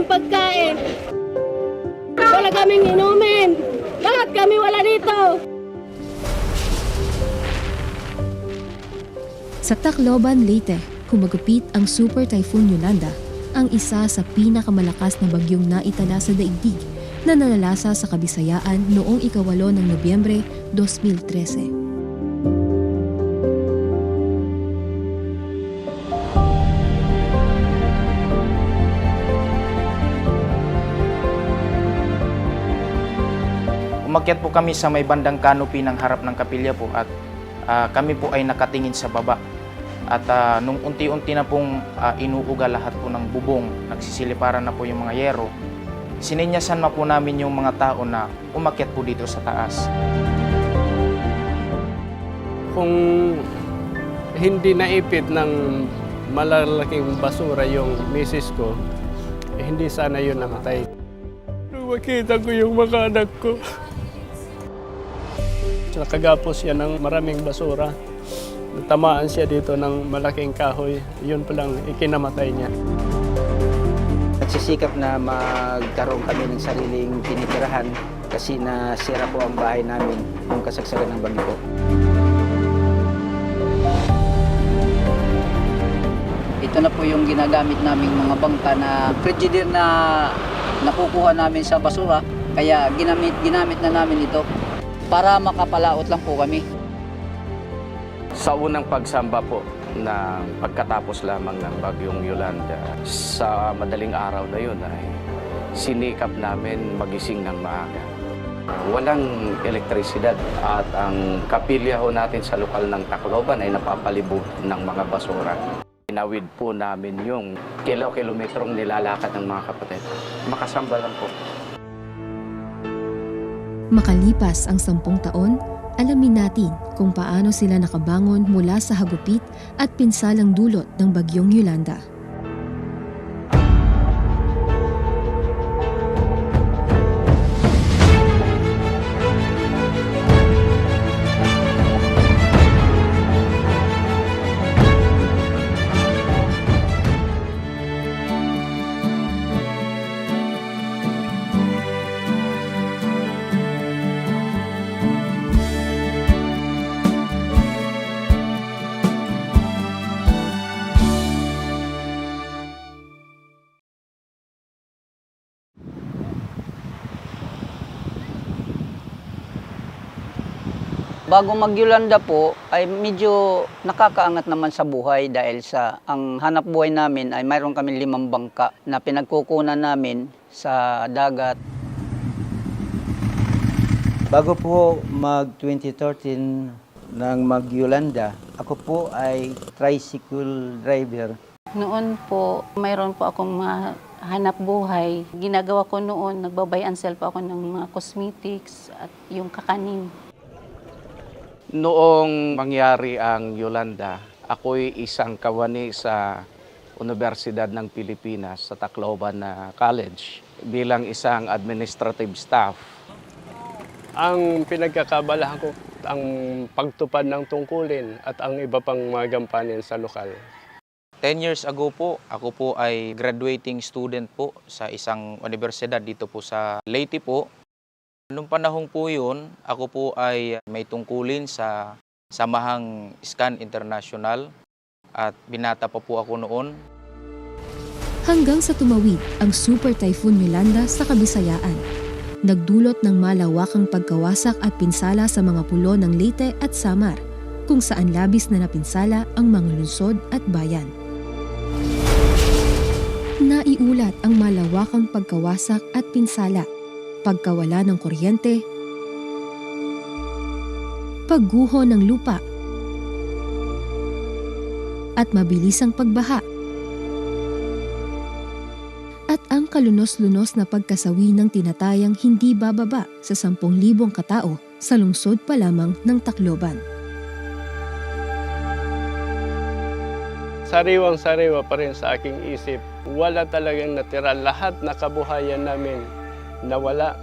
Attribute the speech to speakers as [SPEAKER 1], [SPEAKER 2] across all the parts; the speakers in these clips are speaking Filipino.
[SPEAKER 1] kaming pagkain. Wala kaming inumin. Lahat kami wala dito.
[SPEAKER 2] Sa Tacloban, Leyte, humagupit ang Super Typhoon Yolanda, ang isa sa pinakamalakas na bagyong naitala sa daigdig na nalalasa sa Kabisayaan noong 8 ng Nobyembre 2013.
[SPEAKER 3] Umakyat po kami sa may bandang canopy ng harap ng kapilya po at kami po ay nakatingin sa baba. At nung unti-unti na pong inuuga lahat po ng bubong, nagsisiliparan na po yung mga yero, sininyasan na po namin yung mga tao na umakyat po dito sa taas.
[SPEAKER 4] Kung hindi naipit ng malalaking basura yung misis ko, hindi sana yun namatay. Makita ko yung mga anak ko. Nakagapos siya ng maraming basura. Natamaan siya dito ng malaking kahoy. Yun palang ikinamatay niya.
[SPEAKER 5] Nagsisikap na magkaroon kami ng sariling tinitirahan kasi nasira po ang bahay namin nung kasagsagan ng bagyo po.
[SPEAKER 6] Ito na po yung ginagamit naming mga bangka na frigidaire na nakukuha namin sa basura. Kaya ginamit na namin ito para makapalaot lang po kami.
[SPEAKER 7] Sa unang pagsamba po na pagkatapos lamang ng bagyong Yolanda, sa madaling araw na yun ay sinikap namin magising ng maaga. Walang elektrisidad at ang kapilya ho natin sa lokal ng Tacloban ay napapalibot ng mga basura. Inawid po namin yung kilometrong nilalakad ng mga kapatid. Makasamba lang po.
[SPEAKER 2] Makalipas ang 10 taon, alamin natin kung paano sila nakabangon mula sa hagupit at pinsalang dulot ng bagyong Yolanda.
[SPEAKER 6] Bago mag-Yolanda po ay medyo nakakaangat naman sa buhay dahil sa ang hanap buhay namin ay mayroon kami 5 bangka na pinagkukunan namin sa dagat.
[SPEAKER 5] Bago po mag-2013 nang mag-Yolanda, ako po ay tricycle driver.
[SPEAKER 8] Noon po, mayroon po akong mga hanap buhay. Ginagawa ko noon, nagbabay and sell po ako ng mga cosmetics at yung kakanin.
[SPEAKER 7] Noong mangyari ang Yolanda, ako'y isang kawani sa Universidad ng Pilipinas sa Tacloban College bilang isang administrative staff.
[SPEAKER 4] Ang pinagkakabalahan ko, ang pagtupad ng tungkulin at ang iba pang mga gampanin sa lokal.
[SPEAKER 3] 10 years ago po, ako po ay graduating student po sa isang universidad dito po sa Leyte po. Noong panahon po yun, ako po ay may tungkulin sa Samahang Scan International at binata pa po ako noon.
[SPEAKER 2] Hanggang sa tumawid ang Super Typhoon Yolanda sa Kabisayaan. Nagdulot ng malawakang pagkawasak at pinsala sa mga pulo ng Leyte at Samar, kung saan labis na napinsala ang mga lungsod at bayan. Naiulat ang malawakang pagkawasak at pinsala, pagkawala ng kuryente, pagguho ng lupa, at mabilisang pagbaha. At ang kalunos-lunos na pagkasawi ng tinatayang hindi bababa sa 10,000 katao sa lungsod pa lamang ng Tacloban.
[SPEAKER 4] Sariwang-sariwa pa rin sa aking isip. Wala talagang natira. Lahat na kabuhayan namin nawala.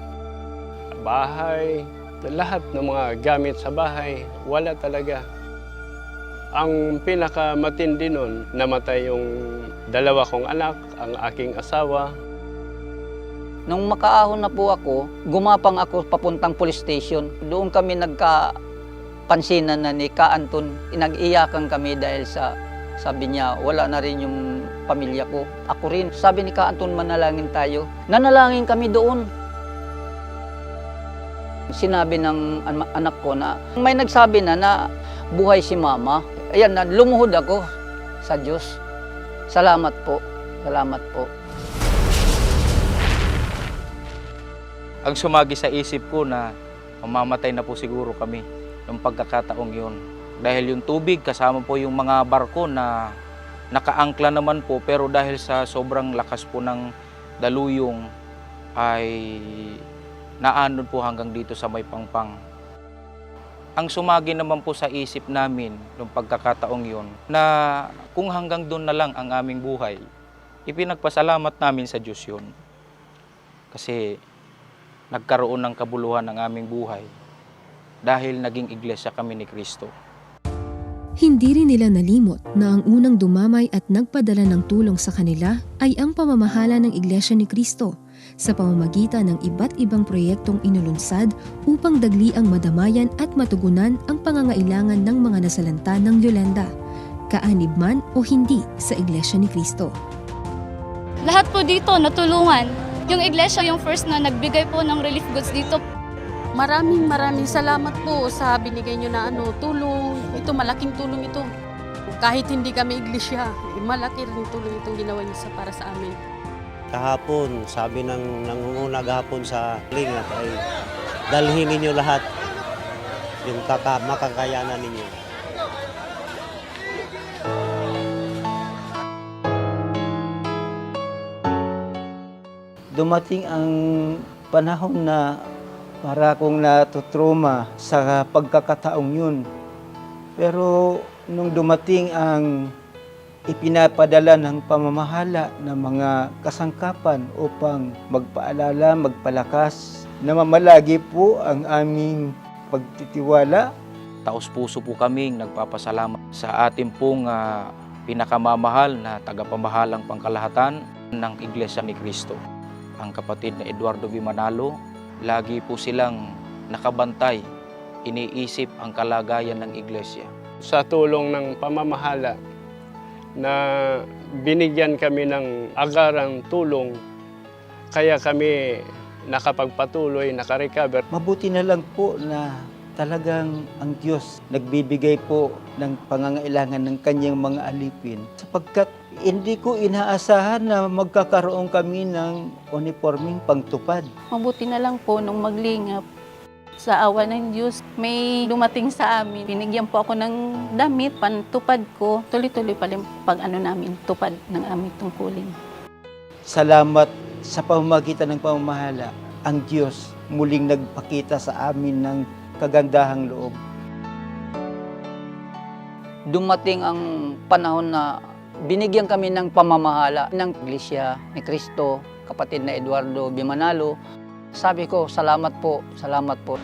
[SPEAKER 4] Bahay, lahat ng mga gamit sa bahay, wala talaga. Ang pinakamatindi nun, namatay yung 2 kong anak, ang aking asawa.
[SPEAKER 6] Nung makaahon na po ako, gumapang ako papuntang police station. Doon kami nagkapansinan na ni Ka Anton. Inag-iyakan kami dahil sabi niya, wala na rin yung pamilya ko. Ako rin. Sabi ni Ka Anton, manalangin tayo. Nanalangin kami doon. Sinabi ng anak ko na may nagsabi na buhay si mama. Ayan, lumuhod ako sa Diyos. Salamat po. Salamat po.
[SPEAKER 3] Ang sumagi sa isip ko na mamamatay na po siguro kami nung pagkakataong yun. Dahil yung tubig kasama po yung mga barko na nakaangkla naman po, pero dahil sa sobrang lakas po ng daluyong ay naanod po hanggang dito sa may pangpang. Ang sumagi naman po sa isip namin nung pagkakataong yun na kung hanggang doon na lang ang aming buhay, ipinagpasalamat namin sa Diyos yun. Kasi nagkaroon ng kabuluhan ang aming buhay dahil naging iglesia kami ni Kristo.
[SPEAKER 2] Hindi rin nila nalimot na ang unang dumamay at nagpadala ng tulong sa kanila ay ang pamamahala ng Iglesia ni Kristo sa pamamagitan ng iba't ibang proyektong inulunsad upang dagliang madamayan at matugunan ang pangangailangan ng mga nasalanta ng Yolanda, kaanib man o hindi sa Iglesia ni Kristo.
[SPEAKER 1] Lahat po dito natulungan. Yung iglesia yung first na nagbigay po ng relief goods dito.
[SPEAKER 9] Maraming salamat po sa binigay nyo na tulong. Ito, malaking tulong ito. Kahit hindi kami iglesia, malaki rin tulong itong ginawa niyo para sa amin.
[SPEAKER 10] Kahapon, sabi ng nangunguna kahapon sa lingap ay dalhin ninyo lahat yung makakayanan ninyo.
[SPEAKER 5] Dumating ang panahon na para akong natutruma sa pagkakataong yun. Pero nung dumating ang ipinapadala ng pamamahala ng mga kasangkapan upang magpaalala, magpalakas, namamalagi po ang aming pagtitiwala.
[SPEAKER 3] Taos-puso po kaming nagpapasalamat sa ating pong pinakamamahal na tagapamahalang pangkalahatan ng Iglesia ni Kristo. Ang kapatid na Eduardo V. Manalo, lagi po silang nakabantay, iniisip ang kalagayan ng iglesia.
[SPEAKER 4] Sa tulong ng pamamahala na binigyan kami ng agarang tulong, kaya kami nakapagpatuloy, nakarecover.
[SPEAKER 5] Mabuti na lang po na talagang ang Diyos nagbibigay po ng pangangailangan ng kanyang mga alipin sapagkat hindi ko inaasahan na magkakaroon kami ng uniforming pangtupad.
[SPEAKER 8] Mabuti na lang po nung maglingap. Sa awa ng Diyos, may dumating sa amin. Binigyan po ako ng damit, pantupad ko. Tuloy-tuloy pa rin namin, tupad ng aming tungkulin.
[SPEAKER 5] Salamat sa pamamagitan ng pamamahala. Ang Diyos muling nagpakita sa amin ng kagandahang loob.
[SPEAKER 6] Dumating ang panahon na binigyan kami ng pamamahala ng Iglesia ni Kristo, kapatid na Eduardo V. Manalo. Sabi ko, salamat po, salamat po.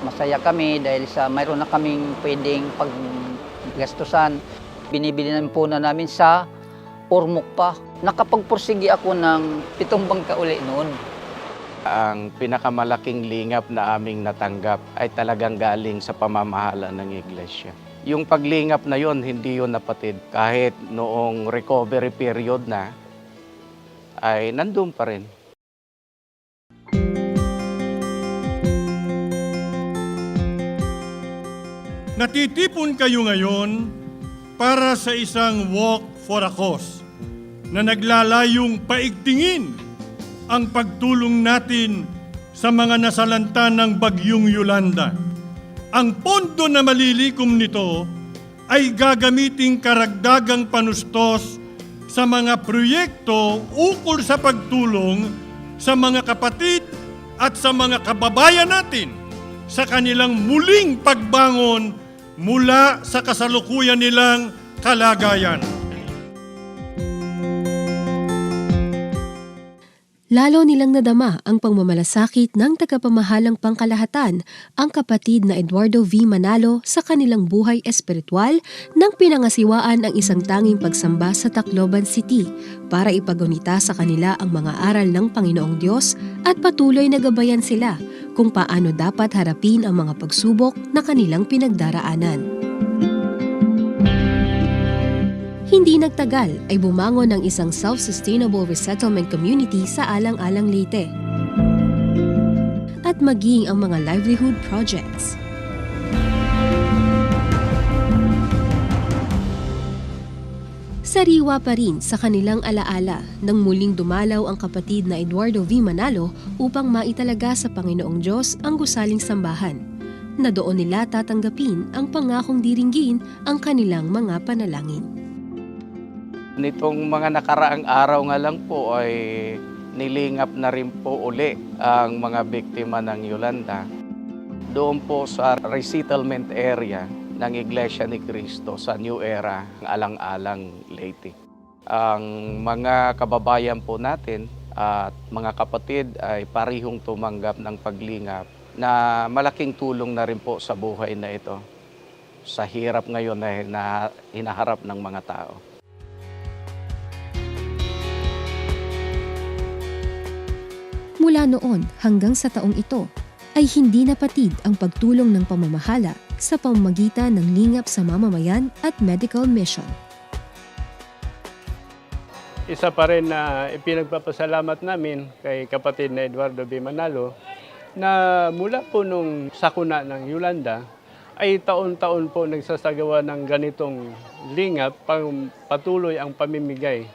[SPEAKER 6] Masaya kami dahil mayroon na kaming pwedeng paggastusan. Binibili po na namin sa Ormoc pa. Nakapagpursigi ako ng 7 bangka uli noon.
[SPEAKER 7] Ang pinakamalaking lingap na aming natanggap ay talagang galing sa pamamahala ng iglesia. Yung paglingap na yon, hindi yun napatid. Kahit noong recovery period na, ay nandun pa rin.
[SPEAKER 11] Natitipon kayo ngayon para sa isang walk for a cause na naglalayong paigtingin ang pagtulong natin sa mga nasalanta ng Bagyong Yolanda. Ang pondo na malilikom nito ay gagamiting karagdagang panustos sa mga proyekto ukol sa pagtulong sa mga kapatid at sa mga kababayan natin sa kanilang muling pagbangon mula sa kasalukuyan nilang kalagayan.
[SPEAKER 2] Lalo nilang nadama ang pangmamalasakit ng tagapamahalang pangkalahatan, ang kapatid na Eduardo V. Manalo sa kanilang buhay espiritual nang pinangasiwaan ang isang tanging pagsamba sa Tacloban City para ipagunita sa kanila ang mga aral ng Panginoong Diyos at patuloy na gabayan sila kung paano dapat harapin ang mga pagsubok na kanilang pinagdaraanan. Hindi nagtagal ay bumangon ang isang self-sustainable resettlement community sa Alang-Alang, Leyte at maging ang mga livelihood projects. Sariwa pa rin sa kanilang alaala nang muling dumalaw ang kapatid na Eduardo V. Manalo upang maitalaga sa Panginoong Diyos ang gusaling sambahan, na doon nila tatanggapin ang pangakong diringgin ang kanilang mga panalangin.
[SPEAKER 7] Nitong mga nakaraang araw nga lang po ay nilingap na rin po uli ang mga biktima ng Yolanda doon po sa resettlement area ng Iglesia ni Cristo sa New Era, Alang-Alang, Leyte. Ang mga kababayan po natin at mga kapatid ay parihong tumanggap ng paglingap na malaking tulong na rin po sa buhay na ito, sa hirap ngayon na hinaharap ng mga tao.
[SPEAKER 2] Mula noon hanggang sa taong ito, ay hindi napatid ang pagtulong ng pamamahala sa pamamagitan ng lingap sa mamamayan at medical mission.
[SPEAKER 4] Isa pa rin na ipinagpapasalamat namin kay kapatid na Eduardo B. Manalo na mula po nung sakuna ng Yolanda ay taon-taon po nagsasagawa ng ganitong lingap, patuloy ang pamimigay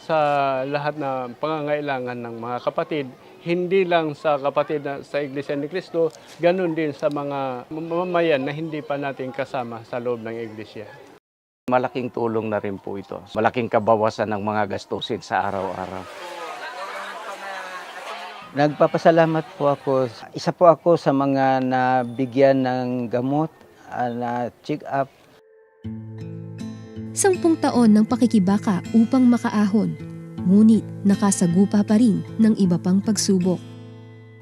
[SPEAKER 4] sa lahat ng pangangailangan ng mga kapatid. Hindi lang sa kapatid sa Iglesia ni Cristo, ganun din sa mga mamamayan na hindi pa natin kasama sa loob ng Iglesia.
[SPEAKER 7] Malaking tulong na rin po ito. Malaking kabawasan ng mga gastusin sa araw-araw.
[SPEAKER 5] Nagpapasalamat po ako. Isa po ako sa mga nabigyan ng gamot, na check-up.
[SPEAKER 2] 10 taon ng pakikibaka upang makaahon, ngunit nakasagupa pa rin ng iba pang pagsubok.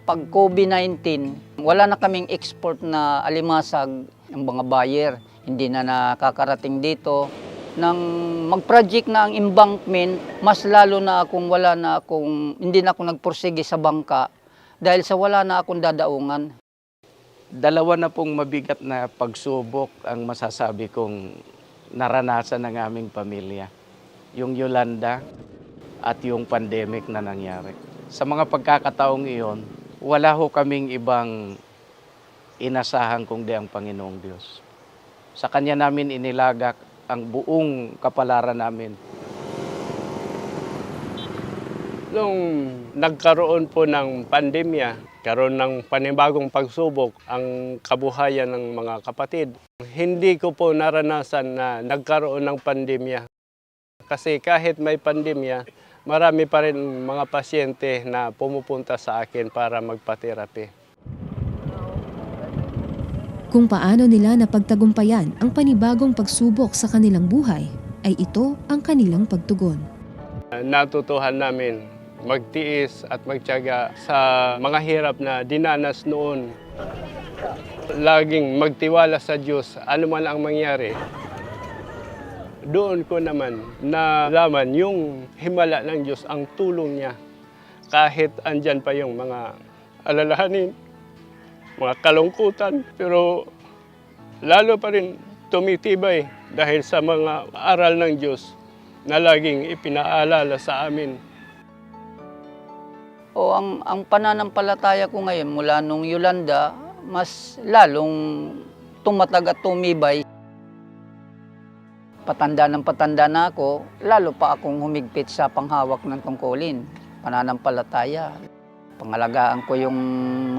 [SPEAKER 6] Pag COVID-19, wala na kaming export na alimasag ng mga buyer. Hindi na nakakarating dito. Nang mag-project na ang embankment, mas lalo na hindi na ako nagpursige sa bangka dahil sa wala na akong dadaungan.
[SPEAKER 7] Dalawa na pong mabigat na pagsubok ang masasabi kong naranasan ng aming pamilya. Yung Yolanda at yung pandemic na nangyari. Sa mga pagkakataong iyon, wala ho kaming ibang inasahan kundi ang Panginoong Diyos. Sa Kanya namin inilagak ang buong kapalaran namin.
[SPEAKER 4] Nung nagkaroon po ng pandemya, karoon ng panibagong pagsubok ang kabuhayan ng mga kapatid, hindi ko po naranasan na nagkaroon ng pandemya. Kasi kahit may pandemya, marami pa rin mga pasyente na pumupunta sa akin para magpa-therapy.
[SPEAKER 2] Kung paano nila napagtagumpayan ang panibagong pagsubok sa kanilang buhay, ay ito ang kanilang pagtugon.
[SPEAKER 4] Natutuhan namin magtiis at magtiyaga sa mga hirap na dinanas noon. Laging magtiwala sa Diyos, ano man ang mangyari. Doon ko naman nalaman yung himala ng Diyos, ang tulong niya. Kahit andyan pa yung mga alalahanin, mga kalungkutan, pero lalo pa rin tumitibay dahil sa mga aral ng Diyos na laging ipinaalala sa amin.
[SPEAKER 6] O ang pananampalataya ko ngayon mula nung Yolanda, mas lalong tumatag at tumibay. Patanda na ako, lalo pa akong humigpit sa panghawak ng tungkulin, pananampalataya. Pangalagaan ko yung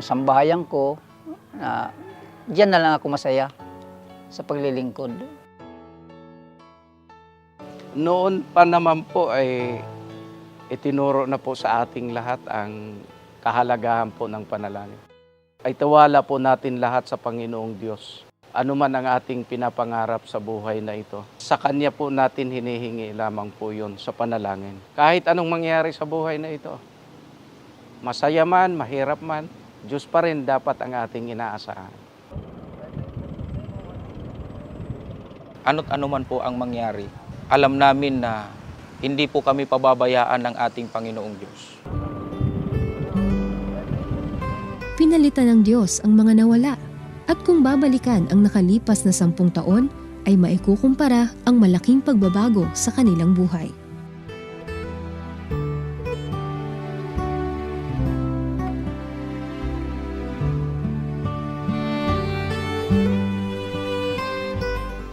[SPEAKER 6] sambahayan ko, na diyan na lang ako masaya sa paglilingkod.
[SPEAKER 7] Noon pa naman po ay itinuro na po sa ating lahat ang kahalagahan po ng panalangin. Ay tawala po natin lahat sa Panginoong Diyos. Ano man ang ating pinapangarap sa buhay na ito, sa Kanya po natin hinihingi lamang po yun sa panalangin. Kahit anong mangyari sa buhay na ito, Masaya man, mahirap man, Diyos pa rin dapat ang ating inaasahan.
[SPEAKER 3] Ano't ano man po ang mangyari, alam namin na hindi po kami pababayaan ng ating Panginoong Diyos.
[SPEAKER 2] Pinalitan ng Diyos ang mga nawala. At kung babalikan ang nakalipas na 10 taon, ay maikukumpara ang malaking pagbabago sa kanilang buhay.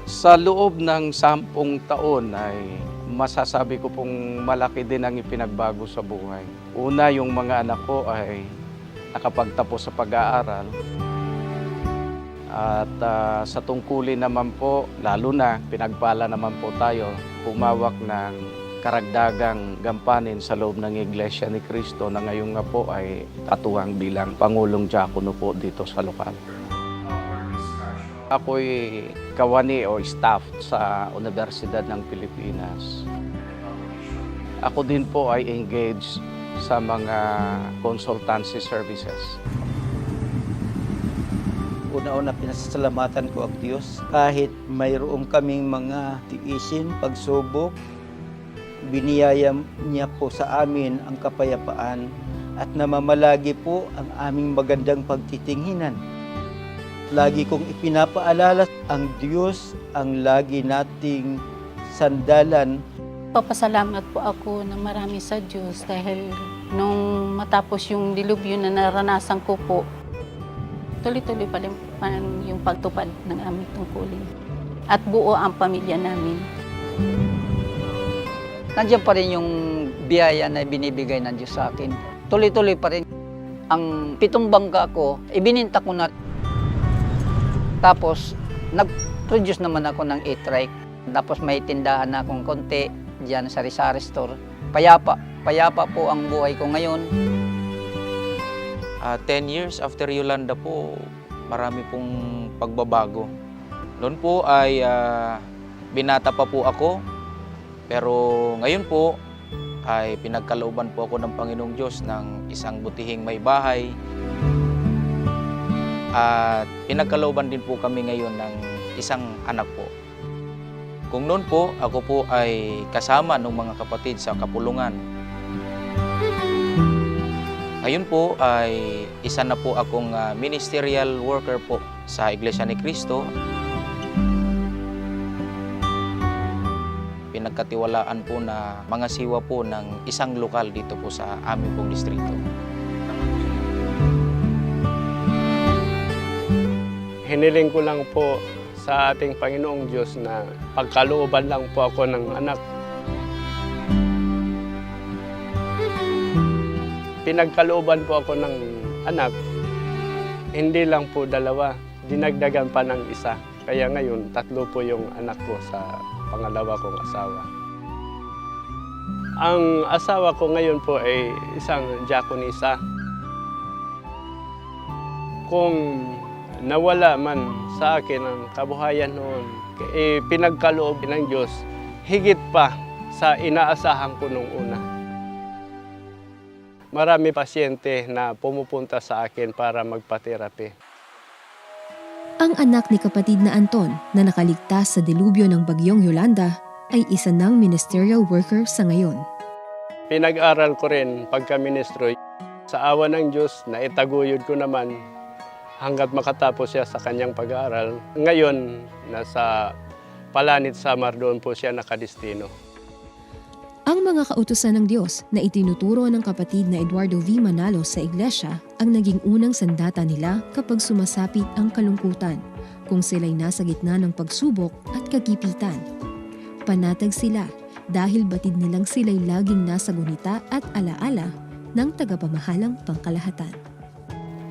[SPEAKER 7] Sa loob ng 10 taon ay masasabi ko pong malaki din ang ipinagbago sa buhay. Una, yung mga anak ko ay nakapagtapos sa pag-aaral. At sa tungkulin naman po, lalo na pinagpala naman po tayo, humawak ng karagdagang gampanin sa loob ng Iglesia ni Cristo na ngayon nga po ay katuwang bilang Pangulong Diakono po dito sa lokal. Ako'y kawani o staff sa Universidad ng Pilipinas. Ako din po ay engaged sa mga consultancy services.
[SPEAKER 5] Una-una, pinasasalamatan ko ang Diyos. Kahit mayroong kaming mga tiisin, pagsubok, biniyaya niya po sa amin ang kapayapaan at namamalagi po ang aming magandang pagtitinghinan. Lagi kong ipinapaalala, ang Diyos ang lagi nating sandalan.
[SPEAKER 8] Papasalamat po ako na marami sa Diyos dahil nung matapos yung dilubyo na naranasan ko po, tuloy-tuloy pa rin yung pagtupad ng aming tungkulin. At buo ang pamilya namin.
[SPEAKER 6] Nandiyan pa rin yung biyaya na binibigay ng Diyos sa akin. Tuloy-tuloy pa rin. Ang 7 bangka ko, ibininta ko na. Tapos, nag-produce naman ako ng e-trike. Tapos may tindahan na akong konti diyan sa Rizal Store. Payapa po ang buhay ko ngayon.
[SPEAKER 3] 10 years after Yolanda po, marami pong pagbabago. Noon po ay binata pa po ako, pero ngayon po ay pinagkalooban po ako ng Panginoong Diyos ng isang butihing may bahay. At pinagkalooban din po kami ngayon ng isang anak po. Kung noon po, ako po ay kasama ng mga kapatid sa kapulungan. Ngayon po ay isa na po akong ministerial worker po sa Iglesia ni Cristo. Pinagkatiwalaan po na mga siwa po ng isang lokal dito po sa aming pong distrito.
[SPEAKER 4] Hiniling ko lang po sa ating Panginoong Diyos na pagkalooban lang po ako ng anak. Pinagkalooban po ako ng anak, hindi lang po 2, dinagdagan pa ng 1. Kaya ngayon, 3 po yung anak ko sa pangalawa kong asawa. Ang asawa ko ngayon po ay isang diakonisa. Kung nawala man sa akin ang kabuhayan noon, pinagkaloob ng Diyos, higit pa sa inaasahan ko nung una. Marami pasyente na pumupunta sa akin para magpa-therapy.
[SPEAKER 2] Ang anak ni kapatid na Anton na nakaligtas sa dilubyo ng bagyong Yolanda ay isa ng ministerial worker sa ngayon.
[SPEAKER 4] Pinag-aral ko rin pagka-ministro. Sa awa ng Diyos, naitaguyod ko naman hanggat makatapos siya sa kanyang pag-aaral. Ngayon, nasa Palanit, Samar, doon po siya nakadestino.
[SPEAKER 2] Ang mga kautusan ng Diyos na itinuturo ng kapatid na Eduardo V. Manalo sa iglesia ang naging unang sandata nila kapag sumasapit ang kalungkutan, kung sila'y nasa gitna ng pagsubok at kagipitan. Panatag sila dahil batid nilang sila'y laging nasa gunita at alaala ng tagapamahalang pangkalahatan.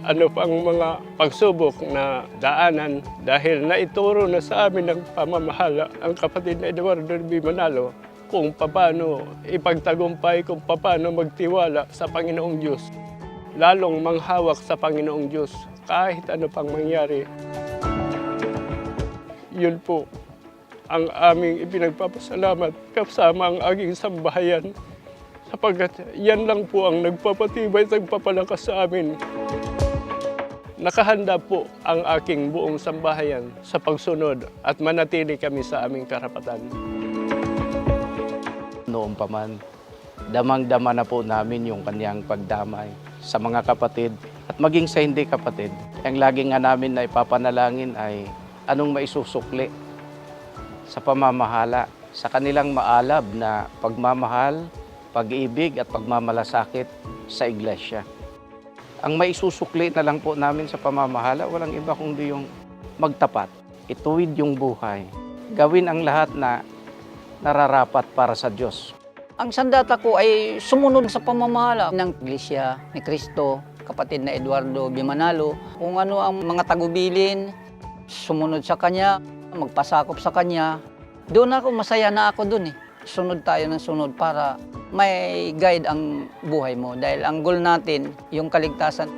[SPEAKER 4] Ano pang mga pagsubok na daanan dahil naituro na sa amin ng pamamahala ang kapatid na Eduardo V. Manalo kung paano ipagtagumpay, kung paano magtiwala sa Panginoong Diyos. Lalong manghawak sa Panginoong Diyos kahit ano pang mangyari. Yun po ang aming ipinagpapasalamat kasama ang aking sambahayan sapagkat yan lang po ang nagpapatibay at nagpapalakas sa amin. Nakahanda po ang aking buong sambahayan sa pagsunod at manatili kami sa aming karapatan.
[SPEAKER 7] Noon pa man, damang-dama na po namin yung kanyang pagdamay sa mga kapatid at maging sa hindi kapatid. Ang lagi nga namin na ipapanalangin ay anong maisusukli sa pamamahala, sa kanilang maalab na pagmamahal, pag-ibig at pagmamalasakit sa iglesia. Ang maisusukli na lang po namin sa pamamahala, walang iba kundi yung magtapat, ituwid yung buhay, gawin ang lahat na nararapat para sa Diyos.
[SPEAKER 6] Ang sandata ko ay sumunod sa pamamahala ng Iglesia ni Cristo, kapatid na Eduardo Bimanalo. Kung ano ang mga tagubilin, sumunod sa Kanya, magpasakop sa Kanya. Doon ako, masaya na ako doon eh. Sunod tayo ng sunod para may guide ang buhay mo. Dahil ang goal natin, yung kaligtasan.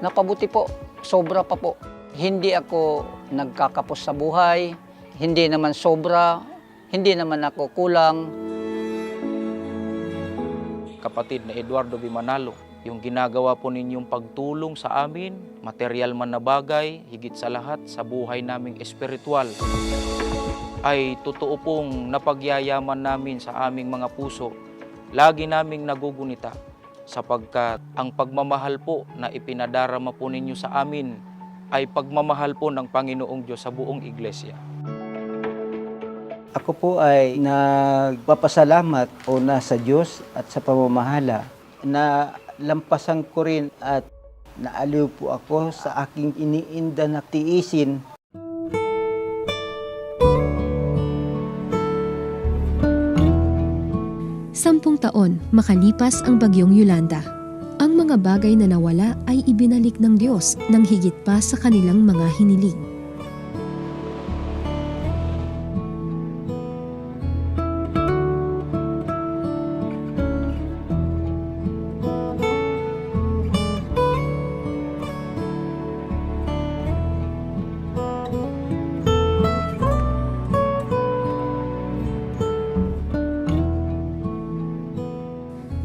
[SPEAKER 6] Napabuti po, sobra pa po. Hindi ako nagkakapos sa buhay, hindi naman sobra, hindi naman ako kulang.
[SPEAKER 3] Kapatid na Eduardo Bimanalo, yung ginagawa po ninyong pagtulong sa amin, material man na bagay, higit sa lahat sa buhay naming espiritual, ay totoo pong napagyayaman namin sa aming mga puso. Lagi naming nagugunita sapagkat ang pagmamahal po na ipinadarama po ninyo sa amin ay pagmamahal po ng Panginoong Diyos sa buong iglesia.
[SPEAKER 5] Ako po ay nagpapasalamat una sa Diyos at sa pamamahala na lampasan ko rin at naaliw po ako sa aking iniinda na tiisin.
[SPEAKER 2] Sampung taon makalipas ang bagyong Yolanda. Ang mga bagay na nawala ay ibinalik ng Diyos ng higit pa sa kanilang mga hiniling.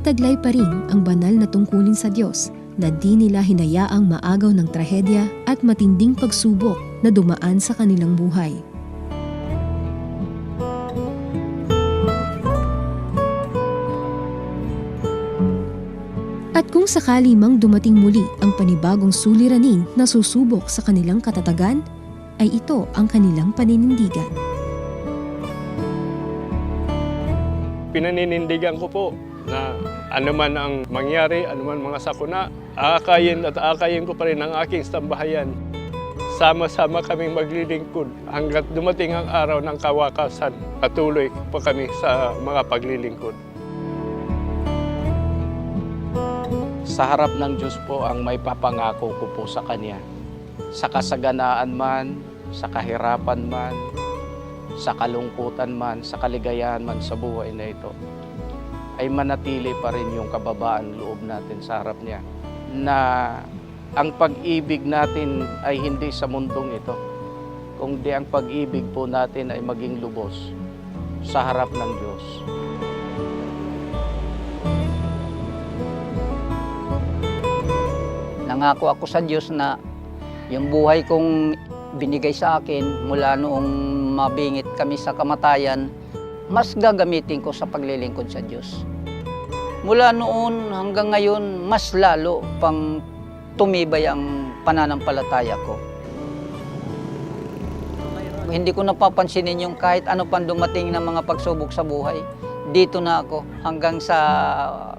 [SPEAKER 2] Taglay pa rin ang banal na tungkulin sa Diyos na di nila hinayaang maagaw ng trahedya at matinding pagsubok na dumaan sa kanilang buhay. At kung sakali mang dumating muli ang panibagong suliranin na susubok sa kanilang katatagan, ay ito ang kanilang paninindigan.
[SPEAKER 4] Pinaninindigan ko po na anuman ang mangyari, anuman mga sakuna, aakayin ko pa rin ang aking sambahayan. Sama-sama kaming maglilingkod hanggat dumating ang araw ng kawakasan. Patuloy pa kami sa mga paglilingkod.
[SPEAKER 7] Sa harap ng Diyos po ang may papangako ko po sa Kanya. Sa kasaganaan man, sa kahirapan man, sa kalungkutan man, sa kaligayahan man sa buhay na ito, ay manatili pa rin yung kababaan loob natin sa harap niya. Na ang pag-ibig natin ay hindi sa mundong ito, kundi ang pag-ibig po natin ay maging lubos sa harap ng Diyos.
[SPEAKER 6] Nangako ako sa Diyos na yung buhay kong binigay sa akin mula noong mabingit kami sa kamatayan, mas gagamitin ko sa paglilingkod sa Diyos. Mula noon hanggang ngayon, mas lalo pang tumibay ang pananampalataya ko. Hindi ko napapansinin yung kahit ano pang dumating na mga pagsubok sa buhay. Dito na ako hanggang sa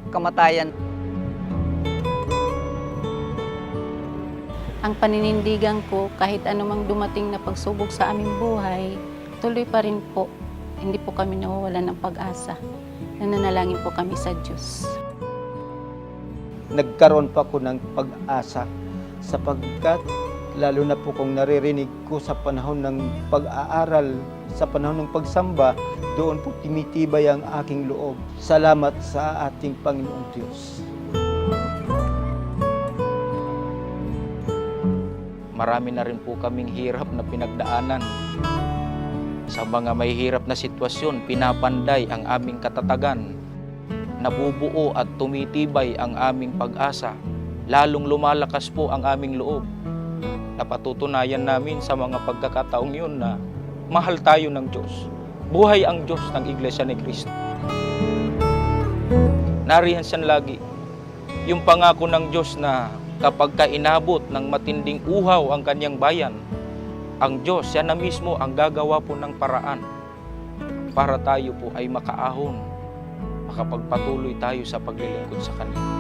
[SPEAKER 6] kamatayan.
[SPEAKER 8] Ang paninindigan ko, kahit anumang dumating na pagsubok sa aming buhay, tuloy pa rin po. Hindi po kami nawawalan ng pag-asa. Nananalangin po kami sa Diyos.
[SPEAKER 5] Nagkaroon pa ako ng pag-asa sapagkat lalo na po kung naririnig ko sa panahon ng pag-aaral, sa panahon ng pagsamba, doon po tumitibay ang aking loob. Salamat sa ating Panginoong Diyos.
[SPEAKER 3] Marami na rin po kaming hirap na pinagdaanan. Sa mga mahihirap na sitwasyon, pinapanday ang aming katatagan. Nabubuo at tumitibay ang aming pag-asa. Lalong lumalakas po ang aming loob. Napatutunayan namin sa mga pagkakataong yun na mahal tayo ng Diyos. Buhay ang Diyos ng Iglesia ni Cristo. Nariyan siya lagi. Yung pangako ng Diyos na kapag inabot ng matinding uhaw ang kanyang bayan, ang Diyos, siya na mismo ang gagawa po ng paraan para tayo po ay makaahon, makapagpatuloy tayo sa paglilingkod sa Kanya.